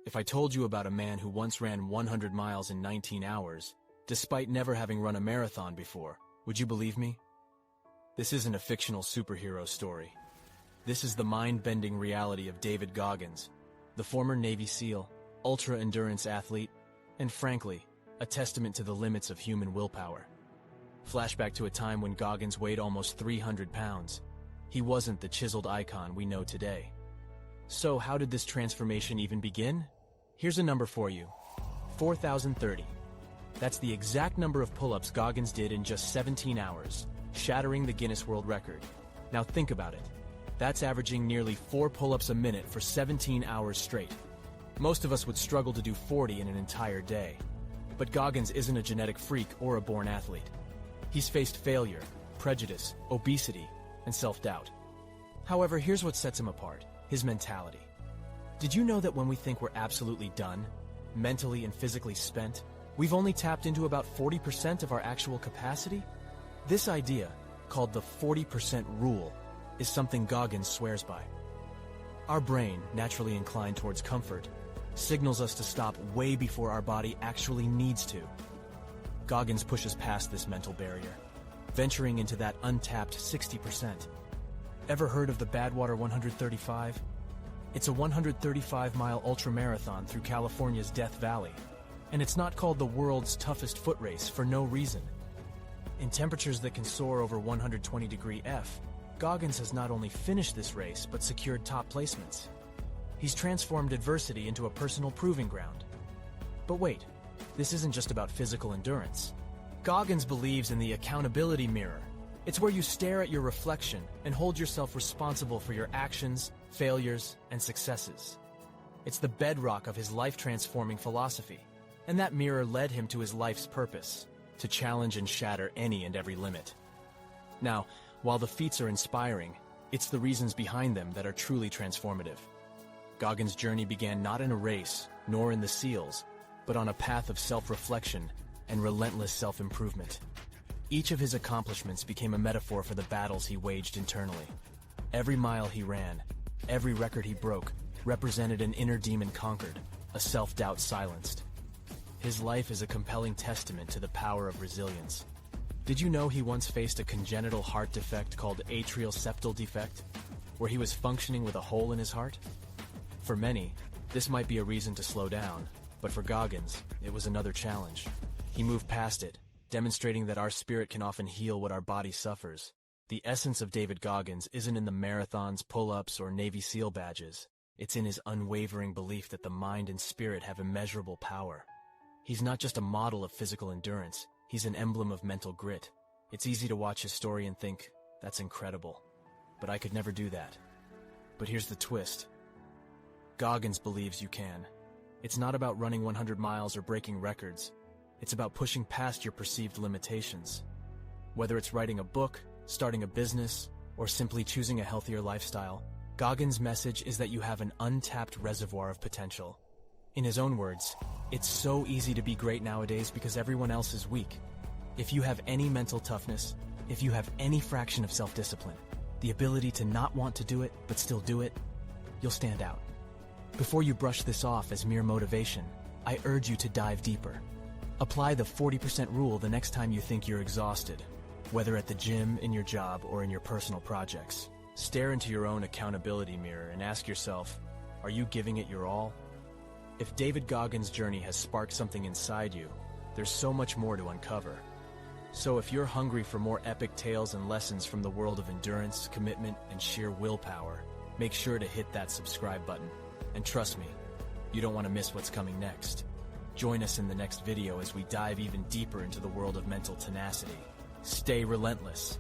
If I told you about a man who once ran 100 miles in 19 hours, despite never having run a marathon before, would you believe me? This isn't a fictional superhero story. This is the mind-bending reality of David Goggins, the former Navy SEAL, ultra-endurance athlete, and frankly, a testament to the limits of human willpower. Flashback to a time when Goggins weighed almost 300 pounds. He wasn't the chiseled icon we know today. So how did this transformation even begin? Here's a number for you: 4,030. That's the exact number of pull-ups Goggins did in just 17 hours, shattering the Guinness World Record. Now think about it. That's averaging nearly 4 pull-ups a minute for 17 hours straight. Most of us would struggle to do 40 in an entire day. But Goggins isn't a genetic freak or a born athlete. He's faced failure, prejudice, obesity, and self-doubt. However, here's what sets him apart: his mentality. Did you know that when we think we're absolutely done, mentally and physically spent, we've only tapped into about 40% of our actual capacity? This idea, called the 40% rule, is something Goggins swears by. Our brain, naturally inclined towards comfort, signals us to stop way before our body actually needs to. Goggins pushes past this mental barrier, venturing into that untapped 60%. Ever heard of the Badwater 135? It's a 135-mile ultramarathon through California's Death Valley, and it's not called the world's toughest foot race for no reason. In temperatures that can soar over 120 F, Goggins has not only finished this race but secured top placements. He's transformed adversity into a personal proving ground. But wait, this isn't just about physical endurance. Goggins believes in the accountability mirror. It's where you stare at your reflection and hold yourself responsible for your actions, failures, and successes. It's the bedrock of his life-transforming philosophy, and that mirror led him to his life's purpose: to challenge and shatter any and every limit. Now, while the feats are inspiring, it's the reasons behind them that are truly transformative. Goggins' journey began not in a race, nor in the SEALs, but on a path of self-reflection and relentless self-improvement. Each of his accomplishments became a metaphor for the battles he waged internally. Every mile he ran, every record he broke, represented an inner demon conquered, a self-doubt silenced. His life is a compelling testament to the power of resilience. Did you know he once faced a congenital heart defect called atrial septal defect, where he was functioning with a hole in his heart? For many, this might be a reason to slow down, but for Goggins, it was another challenge. He moved past it, demonstrating that our spirit can often heal what our body suffers. The essence of David Goggins isn't in the marathons, pull-ups, or Navy SEAL badges. It's in his unwavering belief that the mind and spirit have immeasurable power. He's not just a model of physical endurance, he's an emblem of mental grit. It's easy to watch his story and think, that's incredible. But I could never do that. But here's the twist. Goggins believes you can. It's not about running 100 miles or breaking records. It's about pushing past your perceived limitations. Whether it's writing a book, starting a business, or simply choosing a healthier lifestyle, Goggins' message is that you have an untapped reservoir of potential. In his own words, it's so easy to be great nowadays because everyone else is weak. If you have any mental toughness, if you have any fraction of self-discipline, the ability to not want to do it but still do it, you'll stand out. Before you brush this off as mere motivation, I urge you to dive deeper. Apply the 40% rule the next time you think you're exhausted, whether at the gym, in your job, or in your personal projects. Stare into your own accountability mirror and ask yourself, are you giving it your all? If David Goggins' journey has sparked something inside you, there's so much more to uncover. So if you're hungry for more epic tales and lessons from the world of endurance, commitment, and sheer willpower, make sure to hit that subscribe button. And trust me, you don't want to miss what's coming next. Join us in the next video as we dive even deeper into the world of mental tenacity. Stay relentless.